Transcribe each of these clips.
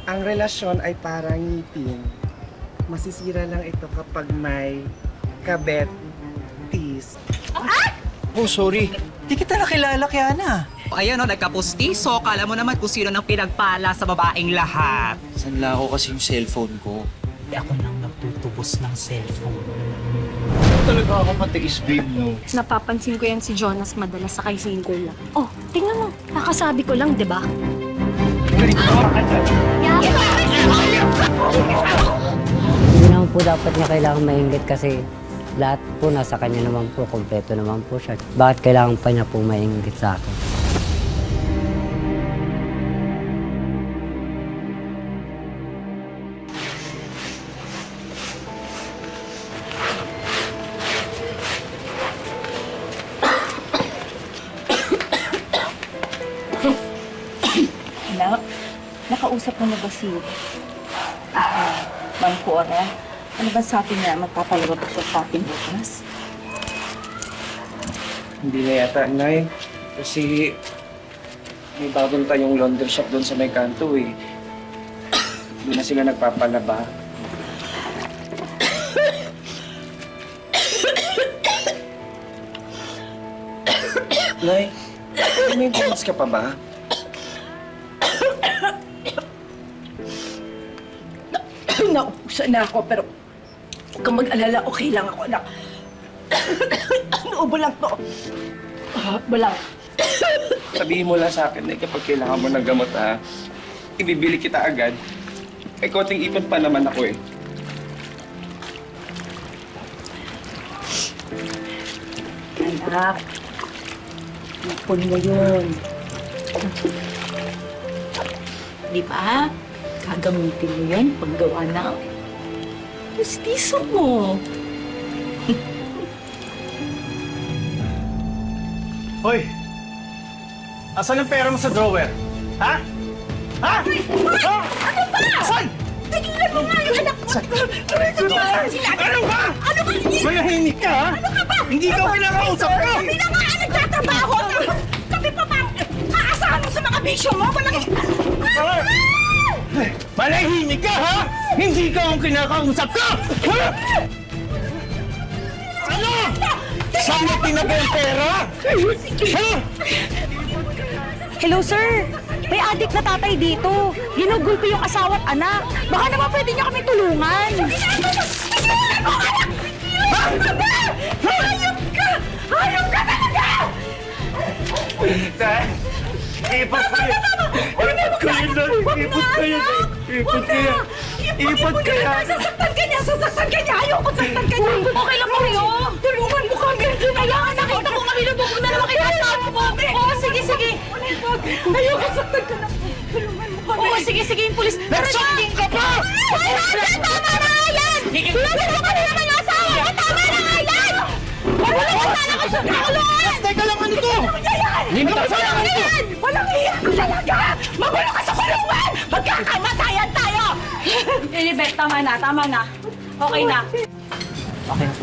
Ang relasyon ay parang ngipin. Masisira lang ito kapag may kabet-tis. Oh, sorry. Di kita nakilala, Kiana. Ayan o, nagkapustiso. Kala mo naman kung sino nang pinagpala sa babaeng lahat. Sanla ko kasi yung cellphone ko. Ako nang nagtutubos ng cellphone. Talaga ako matiis, babe, no? Napapansin ko yan si Jonas madalas sa kay single lang. Oh, tingnan mo. Nakasabi ko lang, di ba? Hindi naman po dapat niya kailangan mainggit kasi lahat po nasa kanya naman po, kompleto naman po siya. Bakit kailangan pa niya po mainggit sa akin? Anak, nakausap mo na ba si Ma'am Cora? Ano ba sabi niya? Magpapalawag siya sa atin bukas? Hindi na yata, Nay. Kasi may bagong tayong laundry shop doon sa may kanto eh. Doon na sila nagpapalaba. Nay, may bukas ka pa ba? Naupusan na ako, pero huwag kang mag-alala, okay lang ako, anak. Ano ba lang to? Balang. Sabihin mo lang sa akin na kapag kailangan mo ng gamot, ha? Ibibili kita agad. Eh, konting ipon pa naman ako eh. Anak, ipon mo yun. Di ba? Gagamitin mo yan paggawa ng pustiso mo. Hoy! Asan ang pera mo sa drawer? Ha? Ha? Ha? Ano ba? Asan? Tigilan mo nga yung anak mo! Ano ba? Ano ba? Mayahinig ka, ha? Ano ka ba? Hindi ka pinakausap ko! Kami na nga ang nagtatrabaho! Tapos kami pa ba aasahan mo sa mga bisyo mo? Walang... Malahimik ka, ha? Hindi ka ang kinakausap ko! Ha? Ano? Saan mo tinagay ang pera? Ha? Hello, sir. May adik na tatay dito. Ginugol ko yung asawa at anak. Baka naman pwede niyo kami tulungan. Hayop ka! Hayop ka talaga! Dahil, ipot kayo! Ipot kayo na! Ipot kayo! Ipot kayo! Ipot kayo! Sasaktan ka niya! Sasaktan ka niya! Ayoko saktan ka niya! Okay lang po yun! Tulungan mo kami! Kailangan nakita ko kami na na naman kinasama mo! Oo, sige, sige! Ayoko saktan ka na! Tulungan mo kami! Oo, sige, sige, yung pulis. Nagsundin ka pa! Tama na nga yan! Tulungan mo kami naman yung asawa ko! Tama na nga yan! Wala na sana ko sa kakulungan! Teka lang, ano to? Hindi ka sa akin ito! Walang iyak ka talaga! Magulo ka sa kulungan! Magkakamatayan tayo! Lilibet, tama na, tama na. Okay na. Okay na po.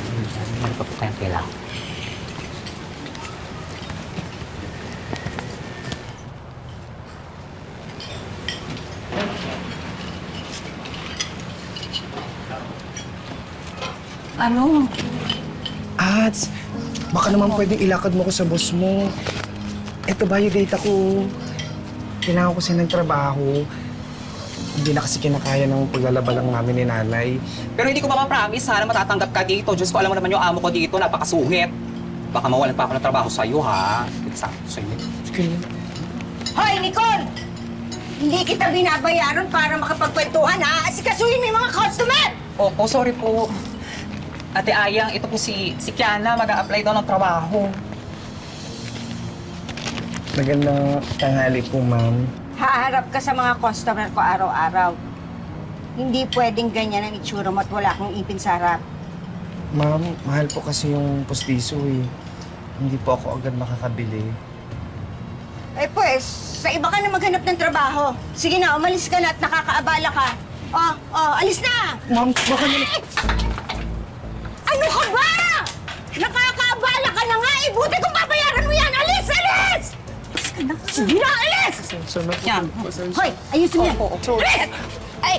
Meron pa po kayong kailangan. Ano? Ats, baka naman pwedeng ilakad mo ko sa boss mo. Eto ba yung data ko? Kailangan ko siya ng trabaho. Hindi na kasi kinakaya ng paglalaba lang namin ni nanay. Pero hindi ko mapapromise, sana matatanggap ka dito. Diyos ko, alam mo naman yung amo ko dito, napakasungit. Baka mawalan pa ako ng trabaho sa'yo, ha? Sabi ko sa'yo. Sige. Hoy, Nicole! Hindi kita binabayaran para makapagkwentuhan, ha? Asikasuhin mo yung mga customer! Opo, sorry po. Ate Ayang, ito po si Kiana, mag-a-apply daw ng trabaho. Magandang tanghali po, ma'am. Haharap ka sa mga customer ko araw-araw. Hindi pwedeng ganyan ang itsura mo at wala kang ipin sa harap. Ma'am, mahal po kasi yung postiso eh. Hindi po ako agad makakabili. Eh pues, sa iba ka na maghanap ng trabaho. Sige na, umalis ka na at nakakaabala ka. Alis na! Ma'am, baka naman... Ano ka ba? Nakakaabala ka na nga eh! Buti kung babayaran mo yan! Alis! Alis! Sige na, alis! Pasensya na po. Yan. Pasensya. Hoy, ayusin mo yan. Sorry. Ay,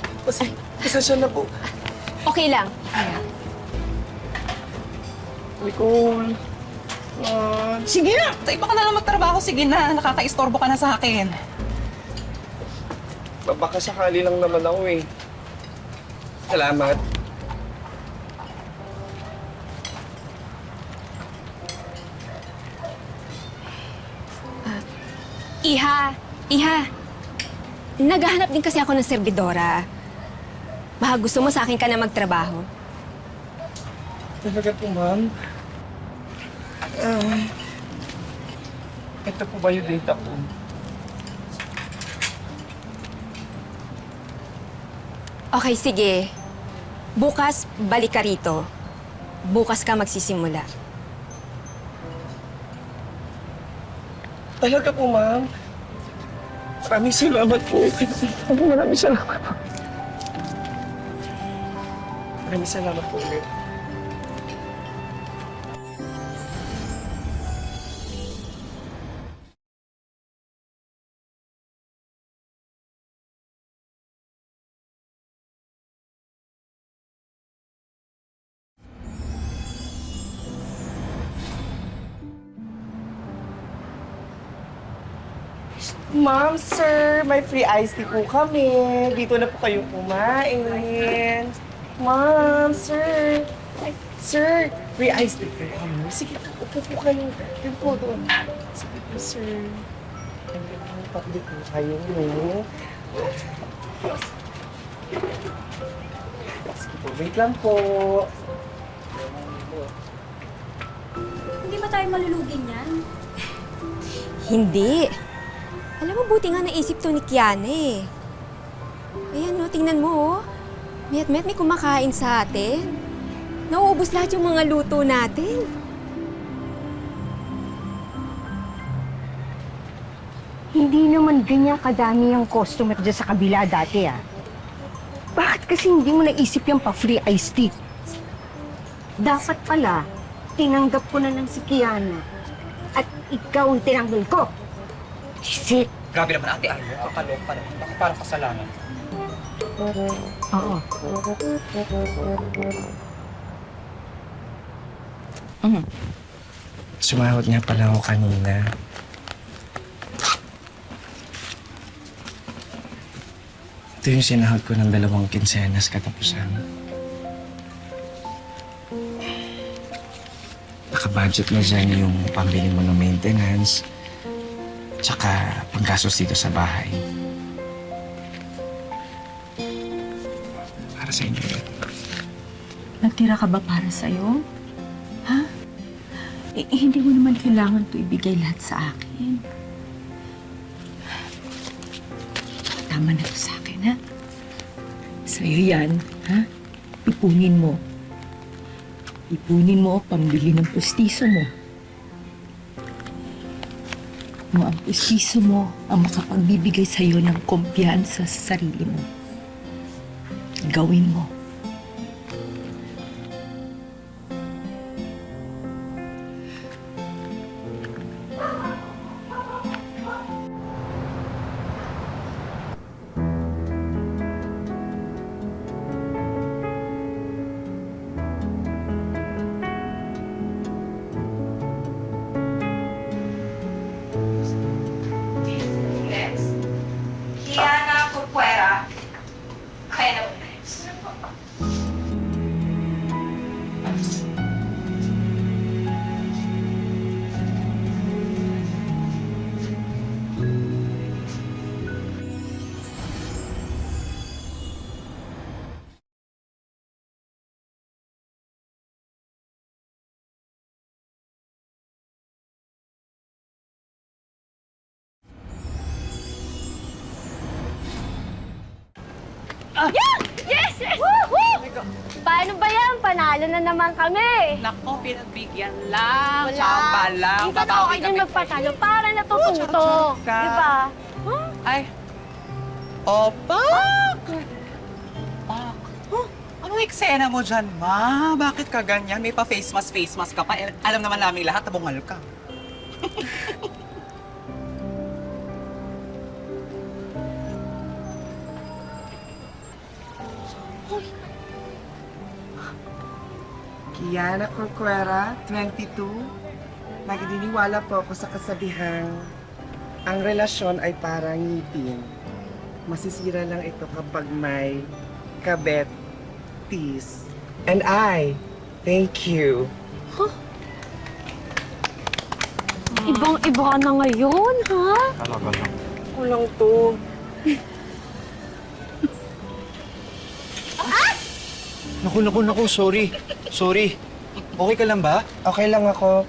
Pasensya na po. okay lang. Nicole. Sige na! Sa iba ka na lang magtrabaho, sige na. Nakaka-istorbo ka na sa akin. Baka sakali lang naman ako eh. Salamat. Iha, naghahanap din kasi ako ng servidora. Baka gusto mo sa akin ka na magtrabaho. Talaga po, ma'am. Ito po ba yung data ko? Okay, sige. Bukas, balik ka rito. Bukas ka magsisimula. Talaga po, ma'am. Maraming salamat po. Maraming salamat po. Maraming salamat po ulit. Ma'am, sir, may free iced tea po kami. Dito na po kayo kumain. Ma'am, sir. Ay, sir, free iced tea po kami. Sige, upo po kayo. Yun po doon. Sige po, sir. Pagdi po kayo, no? Sige po, wait lang po. Hindi ba tayo malulugi niyan? Hindi. Alam mo, buti nga naisip to ni Kiana eh. Ayan no, tingnan mo oh. Met may kumakain sa atin. Nauubos lahat yung mga luto natin. Hindi naman ganyan kadami ang customer dyan sa kabila dati, ah. Bakit kasi hindi mo naisip yung pa-free iced tea? Dapat pala, tinanggap ko na lang si Kiana. At ikaw ang tinanggol ko. Shit! Grabe naman, ate. Ay, kakaloka naman. Baka parang kasalanan. Oo. Sumahod nga pala ako kanina. Ito yung sinahod ko ng 2 kinsenas katapusan. Naka-budget na dyan yung pambili mo ng maintenance, tsaka panggastos dito sa bahay. Para sa inyo yun. Nagtira ka ba para sa'yo? Ha? Hindi mo naman kailangan to ibigay lahat sa akin. Tama na to sa akin, ha? Sa'yo yan, ha? Ipunin mo. Ipunin mo pambili ng pustiso mo. Ang pustiso mo ang makapagbibigay sa'yo ng kumpiyansa sa sarili mo. Gawin mo. Kiana Corcuera. Kaya na Yes! Yes! Woo! Paano ba yan? Panalo na naman kami. Nako, pinagbigyan lang. Wala. Tsamba lang. Hindi ka na Babawi okay dyan kami. magpatalo para natututo. charot ka. Di ba? Ay. Opak! Pak. Huh? Anong eksena mo dyan, ma? Bakit ka ganyan? May pa-face mask ka pa. Eh, alam naman namin lahat, nabungal ka. Kiana Corcuera, 22. Nagdiniwala po ako sa kasabihang ang relasyon ay parang ngipin. Masisira lang ito kapag may kabet, tis. And I, thank you. Ibang-iba ka na ngayon, ha? Kulang to. Naku, sorry. Sorry. Okay ka lang ba? Okay lang ako.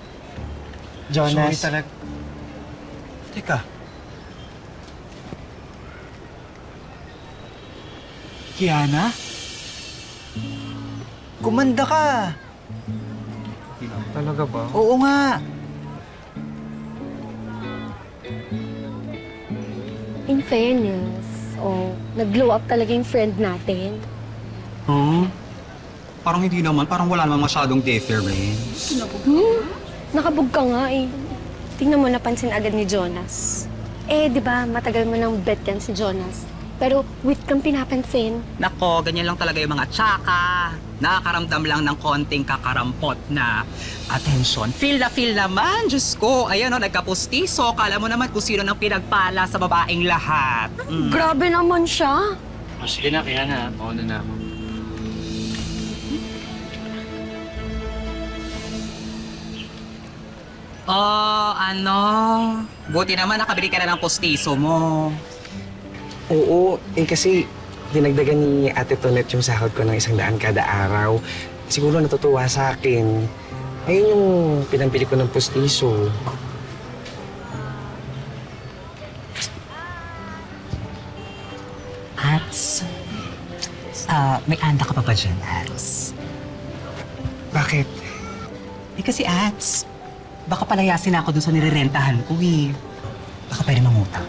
Sorry Jonas. talaga. Teka. Kiana? Kumanda ka. Talaga ba? Oo nga. In fairness, nag-glow up talaga yung friend natin. Parang hindi naman, parang wala naman masyadong difference. Nakabog ka nga eh. Tingnan mo, napansin agad ni Jonas. Di ba, matagal mo nang bet yan si Jonas. Pero wait kang pinapansin. Nako, ganyan lang talaga yung mga tsaka. Nakakaramdam lang ng konting kakarampot na attention. Feel naman, Diyos ko. Ayan o, nagkapustiso. Kala mo naman kung sino nang pinagpala sa babaeng lahat. Grabe naman siya. Sige na, Kiana. Mauna na ako. Buti naman nakabili ka na ng pustiso mo. Oo, kasi dinagdagan ni Ate Tonet yung sahod ko ng 100 kada araw. Siguro natutuwa sa akin. Ayun yung pinampili ko ng pustiso. Ats, may anda ka pa ba dyan, Ats? Bakit? Kasi Ats, baka palayasin ako dun sa nirerentahan ko eh. Baka pwede mangutang.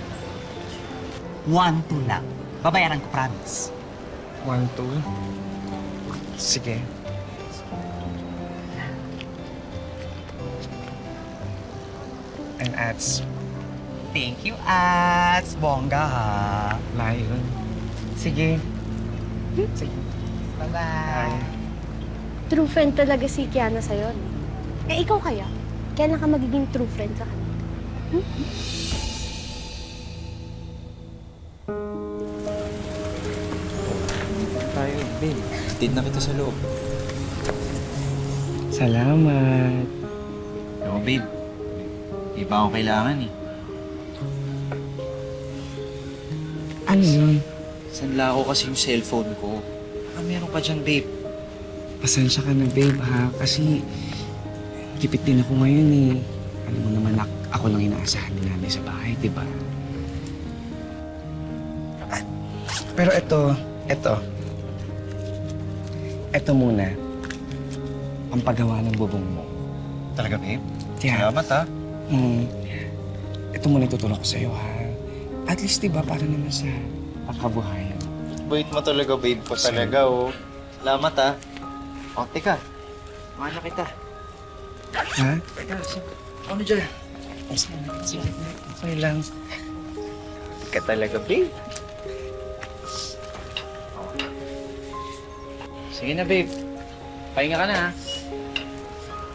1-2 lang. Babayaran ko, promise. 1, 2. Sige. And Ats, Thank you, Ats. Bongga ha. layon. Sige. Sige. Bye-bye. True friend talaga si Kiana sa'yo. No? Ikaw kaya? Kailan ka magiging true friend sa kanya? Tayo, babe. Hatid na kita sa loob. Salamat. Ako, babe. Hindi pa ako kailangan eh. Ano yun? Sanla ko kasi yung cellphone ko. Meron ka dyan, babe. Pasensya ka na, babe, ha? Kasi gipit din ako ngayon, eh. Alam mo naman, ako lang inaasahan ni nanay sa bahay, di ba? Pero ito muna. Ang paggawa ng bubong mo. Talaga, babe? Yeah. Salamat, ha? Ito muna itutulong ko sa'yo, ha? At least, di ba, para naman sa pagkabuhayan. Bait mo talaga, babe ko talaga, oh. Salamat, ha? O, teka. Mahal na kita. Ha? Ano dyan? Sige, okay lang. Ka talaga, babe. Sige na, babe. Pahinga ka na, ha?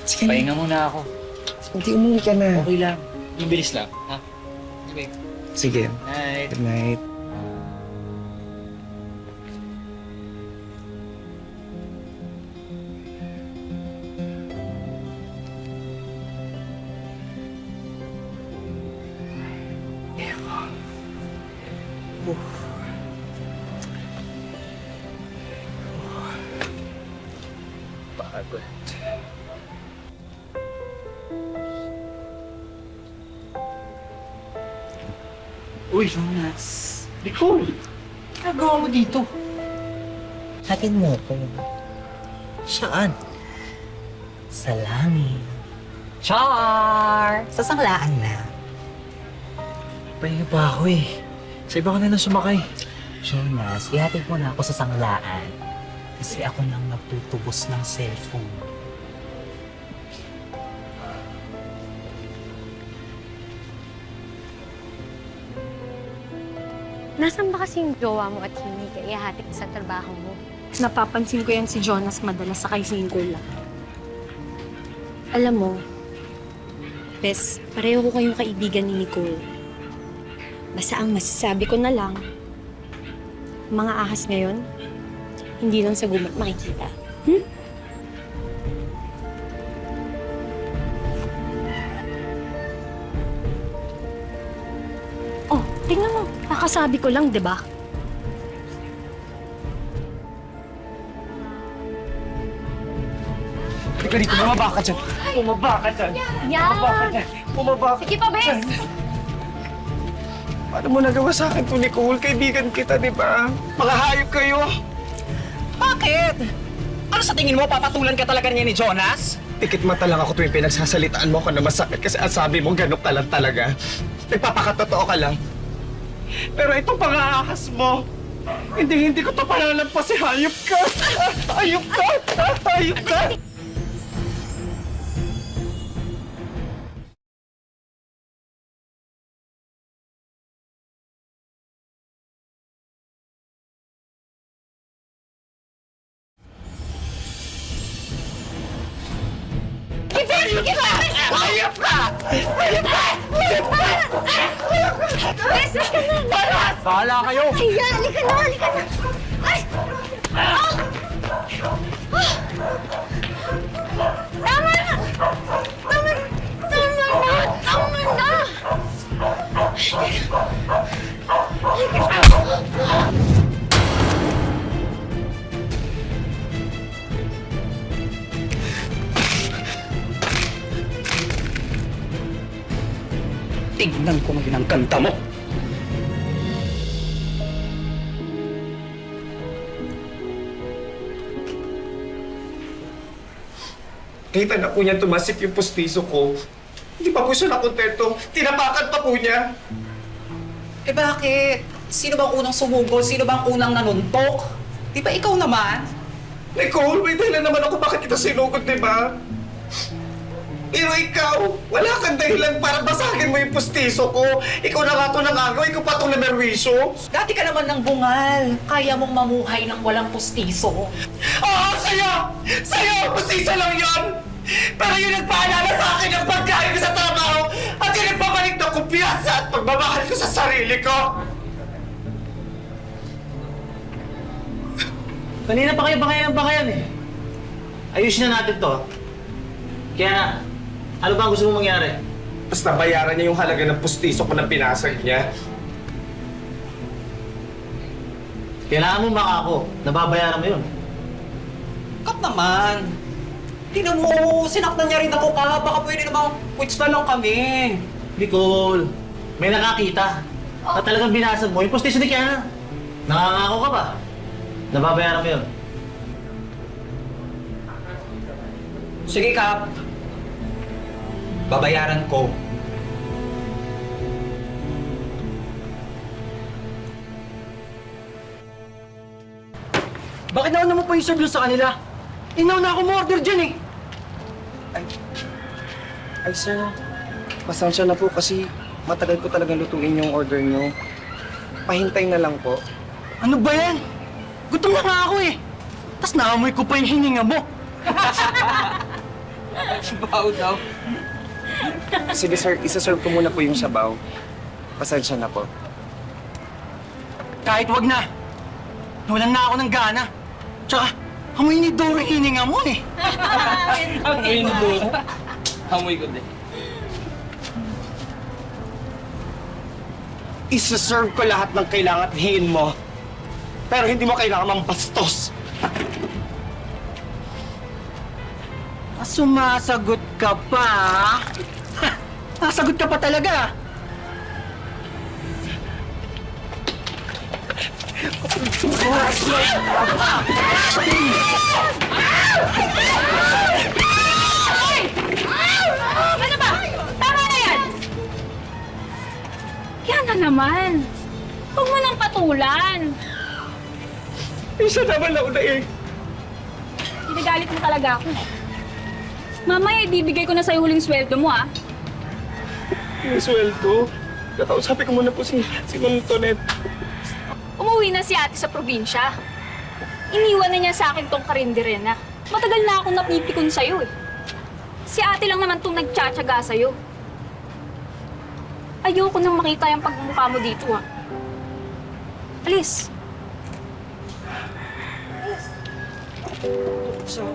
Sige na. Pahinga muna ako. Hindi, umuwi ka na. Okay lang. Yung bilis lang, ha? Okay. Sige. Night. Good night. Pagod. Uy, Jonas. Nicole! Nagawa mo dito? Hatin mo ko. Saan? Sa langit. Char! Sa sanglaan na. Pahinga pa ako eh. Sa iba ka na lang sumakay. Jonas, ihatid mo na ako sa sanglaan. Kasi ako nang nagtutubos ng cellphone. Nasaan ba kasi yung jowa mo at hindi ka ihahatid sa trabaho mo? Napapansin ko yan si Jonas madalas sakay single lang. Alam mo, Bes, pareho ko kayong kaibigan ni Nicole. Basta ang masasabi ko na lang, mga ahas ngayon, hindi lang sa gumat makikita. Oh, tingnan mo. Kakasabi ko lang, di ba? Halika dito, bumaba ka dyan. Bumaba ka dyan. Bumaba ka dyan. Bumaba ka Sige pa, Bes! Paano mo nagawa sa akin to, Nicole? Kaibigan kita, di ba? Mga hayop kayo. Bakit? Ano sa tingin mo, papatulan ka talaga niya ni Jonas? Tikit mata lang ako tuwing pinagsasalitaan mo ka na masakit kasi ang sabi mo ganun ka lang talaga. Nagpapakatotoo ka lang. Pero itong pang-aahas mo, hindi ko to palalampas si hayop ka. Hayop ka! Hayop ka! Hayop ka! Hayop ka! Hayop ka! Bes, halika na! Bahala kayo! Ay, halika na! Halika na! Ay! Ah! Ah! Tama na! Tama na! Tama na! Tignan ko ng ginangkanta mo. Kita na po niya tumasik yung pustiso ko. Hindi pa po siya nakontento. Tinapakan pa po niya. Eh bakit? Sino bang unang sumugod? Sino bang unang nanuntok? Di ba ikaw naman? Nicole, may dahilan naman ako bakit kita sinugod, di ba? Pero ikaw, wala kang dahilan para basagin mo yung pustiso ko. Ikaw na nga ito nangagaw, ikaw pa itong namerwisyo. Dati ka naman ng bungal. Kaya mong mamuhay ng walang pustiso. Oo, sa'yo! Sa'yo! Pustiso lang yun! Pero yung nagpaalala sa akin ng pagkain ko sa trabaho at yung nagpabalik ng kumpiyansa at pagmamahal ko sa sarili ko. Kanina pa kayo bangayan eh. Ayusin na natin to. Kaya na, ano ba ang gusto mong mangyari? Basta bayaran niya yung halaga ng pustiso ko na pinasag niya. Kailangan mo makako, nababayaran mo yun. Kap naman. Tingnan mo, sinaktan niya rin ako ka. Baka pwede namang quits na lang kami. Nicole, may nakakita na talagang binasag mo yung postisyon ni Kiana. Nakangako ka ba? Nababayaran mo yun. Sige, Kap. Babayaran ko. Bakit nauna mo pa yung serve sa kanila? Inaw na ako mo-order dyan eh! Ay, sir. Pasensya na po kasi matagal ko talaga lutuin yung order niyo. Pahintay na lang po. Ano ba yan? Gutom na nga ako eh! Tapos naamoy ko pa yung hininga mo! Bao daw. Sige, sir. Isa-serve ko muna po yung sabaw. Pasensya na po. Kahit wag na! Nawalan na ako ng gana! Tsaka, amoy ni Doro yung hininga mo eh! Amoy ni Doro. Amoy ko din. Isa-serve ko lahat ng kailangan at hingin mo. Pero hindi mo kailangan mambastos. Sumasagot ka pa? Ha! Nasagot ka pa talaga! Ano ba? Tama na yan! Yan na naman. Huwag mo nang patulan. Isa naman lang na eh. Ginagalit mo talaga ako. Mamaya, ibibigay ko na sa'yo huling sweldo mo, ah. Yung sweldo. Kakausapin ko muna po si Ma'am Tonet. Umuwi na si ate sa probinsya. Iniwan na niya sa akin tong karinderena. Matagal na akong napipikon sa'yo eh. Si ate lang naman tong nagtsatsaga sa'yo. Ayoko nang makita yung pagmumukha mo dito ha. Alis. So,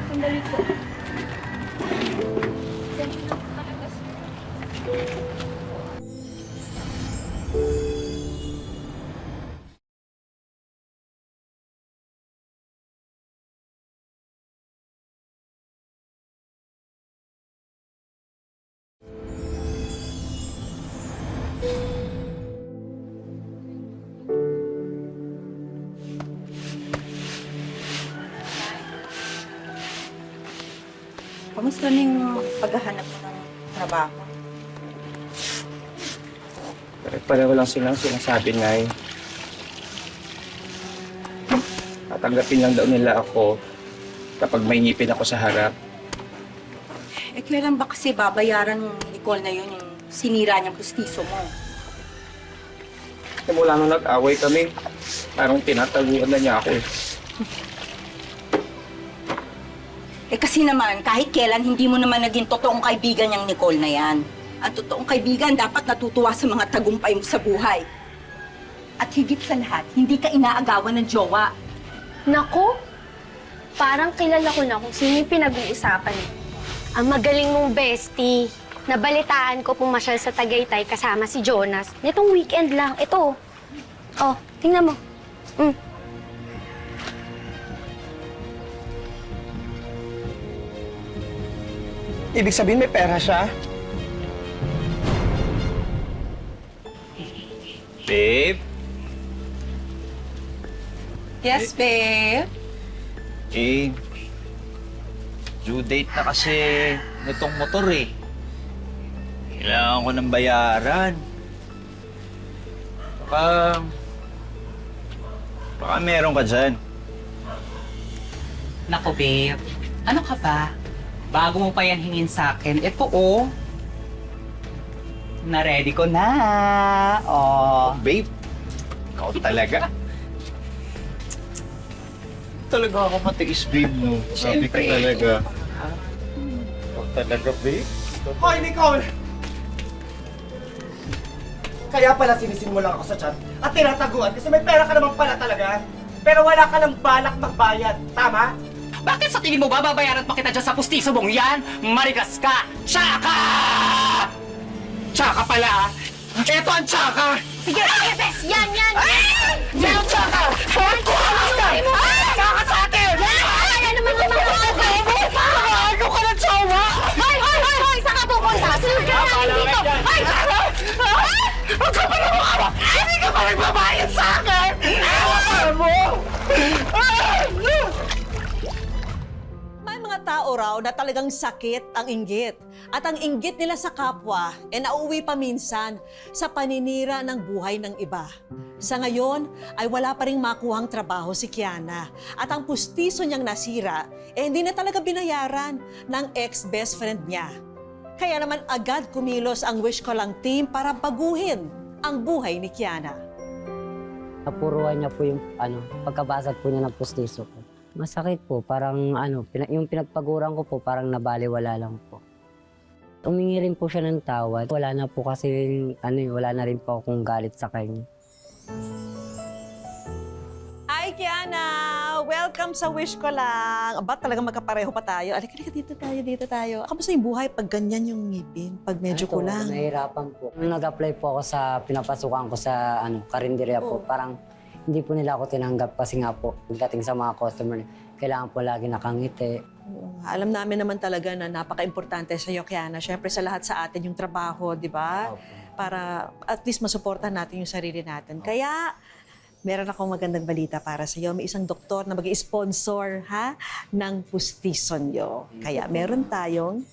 Sandali po. kamusta na yung paghahanap mo ng trabaho? Pareho lang silang sinasabi, Nay. Tatanggapin lang daw nila ako kapag may ngipin ako sa harap. Eh, kailan ba kasi babayaran ng Nicole na yun yung sinira niyang pustiso mo? Simula nung nag-away kami, parang tinataguan na niya ako eh. Eh kasi naman, kahit kailan hindi mo naman naging totoong kaibigan niyang Nicole na yan. Ang totoong kaibigan dapat natutuwa sa mga tagumpay mo sa buhay. At higit sa lahat, hindi ka inaagawan ng jowa. Nako, parang kilala ko na kung sino yung pinag-uusapan. Ang magaling mong bestie. Nabalitaan ko pumasyal sa Tagaytay kasama si Jonas. Nitong weekend lang. Ito. Oh, tingnan mo. Ibig sabihin may pera siya? Babe? Yes, babe. Eh, due date na kasi nitong motor eh. Kailangan ko ng bayaran. Baka meron ka dyan. Nako, babe. Ano ka ba? Bago mo pa yan hingin sa akin, ito oh. Na-ready ko na. Oh. Babe, ikaw talaga. Talaga ako matiis, babe, no? Sabi ko Siyempre. talaga. Ikaw talaga, babe. Hoy, Nicole! Kaya pala sinisimula ako sa chat at tinataguan kasi may pera ka naman pala talaga. Pero wala ka ng balak magbayad, tama? Bakit sa tingin mo ba babayaran pa kita dyan sa pustiso mong yan? Marigas ka! Tsaka! Tsaka pala! Ito ang tsaka! Sige, sige, bes! Yan, yan! Yan ang tsaka! Tsaka sa akin! Ano naman ang mga Ano ka ng tsawa? Hoy, hoy, hoy, hoy! Saan ka pupunta? Sunod ka namin dito! Hoy! Ang kapal mo ka! Hindi ka pa nagbabayad sa akin! Ewan mo! May mga tao raw na talagang sakit ang inggit. At ang inggit nila sa kapwa nauuwi pa minsan sa paninira ng buhay ng iba. Sa ngayon ay wala pa ring makuhang trabaho si Kiana. At ang pustiso niyang nasira hindi na talaga binayaran ng ex-best friend niya. Kaya naman agad kumilos ang Wish Ko Lang team para baguhin ang buhay ni Kiana. Napuruan niya po yung pagkabasag po niya ng pustiso ko. Masakit po, parang yung pinagpaguran ko po parang nabaliwala lang po. Umingi rin po siya ng tawad. Wala na po kasi wala na rin po akong galit sa kanya. Hi, Kiana! Welcome sa Wish Ko Lang. Aba, talagang magkapareho pa tayo. Alika, dito tayo. Kamusta yung buhay pag ganyan yung ngipin? Pag medyo Ito, kulang? Nahihirapan po. Nung nag-apply po ako sa pinapasukan ko sa karinderya po, parang hindi po nila ako tinanggap kasi nga po, pagdating sa mga customer, kailangan po lagi nakangiti. Alam namin naman talaga na napaka-importante sa iyo, Kiana. Siyempre sa lahat sa atin yung trabaho, di ba? Para at least masuportahan natin yung sarili natin. Kaya, meron akong magandang balita para sa iyo. May isang doktor na mag-sponsor ng pustiso niyo. Kaya meron tayong,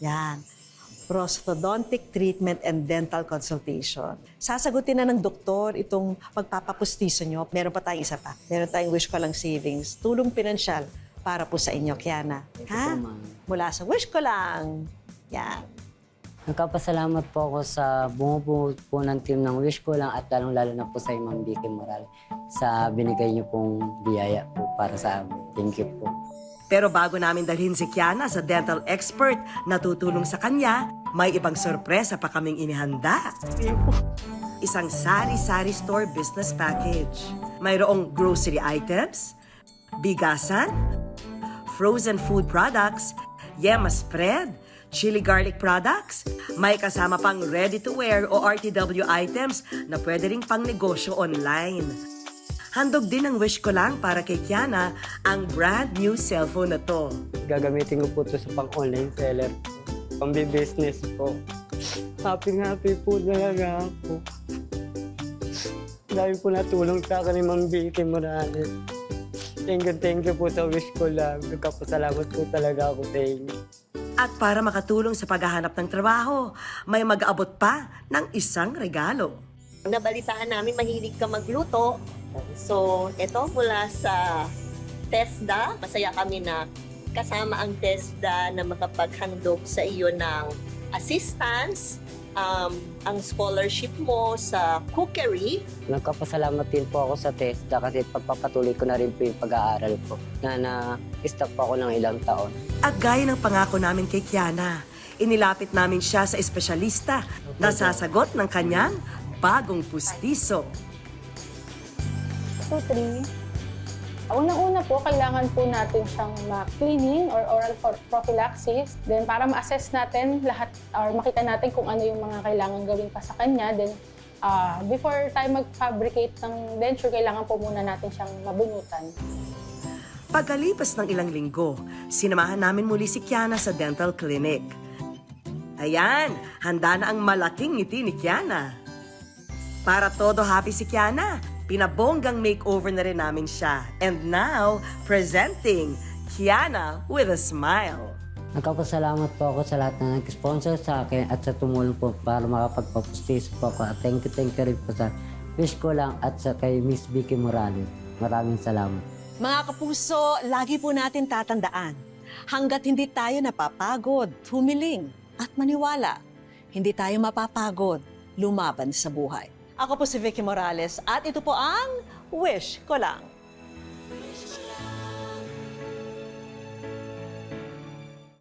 prosthodontic treatment and dental consultation. Sasagutin na ng doktor itong pagpapapustiso niyo. Meron pa tayong isa pa. Meron tayong Wish Ko Lang savings. Tulong pinansyal para po sa inyo, Kiana. po, ma'am. Mula sa Wish Ko Lang. Yan. Nagpapasalamat po ako sa bumubuo po ng team ng Wish Ko Lang at lalong-lalo na po sa Ma'am Vicky Morales sa binigay niyo pong biyaya po para sa amin. Thank you po. Pero bago namin dalhin si Kiana sa dental expert na tutulong sa kanya, may ibang sorpresa pa kaming inihanda. Isang sari-sari store business package. Mayroong grocery items, bigasan, frozen food products, yema spread, chili garlic products, may kasama pang ready-to-wear o RTW items na pwede ring pang negosyo online. Handog din ang Wish Ko Lang para kay Kiana ang brand new cellphone na to. Gagamitin ko po ito sa pang-online seller po. Pang-business po. Happy po talaga ako. Dahil po natulong sa akin ni Ma'am Vicky Morales. Thank you po sa Wish Ko Lang. Nagkapasalamat po talaga ako sa inyo. At para makatulong sa paghahanap ng trabaho, may mag-aabot pa ng isang regalo. Nabalitaan namin mahilig ka magluto. So, ito mula sa TESDA. Masaya kami na kasama ang TESDA na makapaghandog sa iyo ng assistance, ang scholarship mo sa cookery. Nagkapasalamat din po ako sa TESDA kasi pagpapatuloy ko na rin po yung pag-aaral ko na na-stop po ako ng ilang taon. At gaya ng pangako namin kay Kiana, inilapit namin siya sa espesyalista na sasagot ng kanyang bagong pustiso. 2, 3. Unang-una po, kailangan po natin siyang ma-cleaning or oral prophylaxis. Then, para ma-assess natin lahat or makita natin kung ano yung mga kailangan gawin pa sa kanya. Then, before tayo mag-fabricate ng denture, kailangan po muna natin siyang mabunutan. Pagkalipas ng ilang linggo, sinamahan namin muli si Kiana sa dental clinic. Ayan, handa na ang malaking ngiti ni Kiana. Para todo happy si Kiana, pinabonggang makeover na rin namin siya. And now, presenting Kiana with a smile. Nagkapasalamat po ako sa lahat na nag-sponsor sa akin at sa tumulong po para makapagpapustiso po ako. At thank you rin po sa Wish Ko Lang at sa kay Miss Vicky Morales. Maraming salamat. Mga kapuso, lagi po natin tatandaan, hanggat hindi tayo napapagod, humiling at maniwala, hindi tayo mapapagod, lumaban sa buhay. Ako po si Vicky Morales at ito po ang Wish Ko Lang.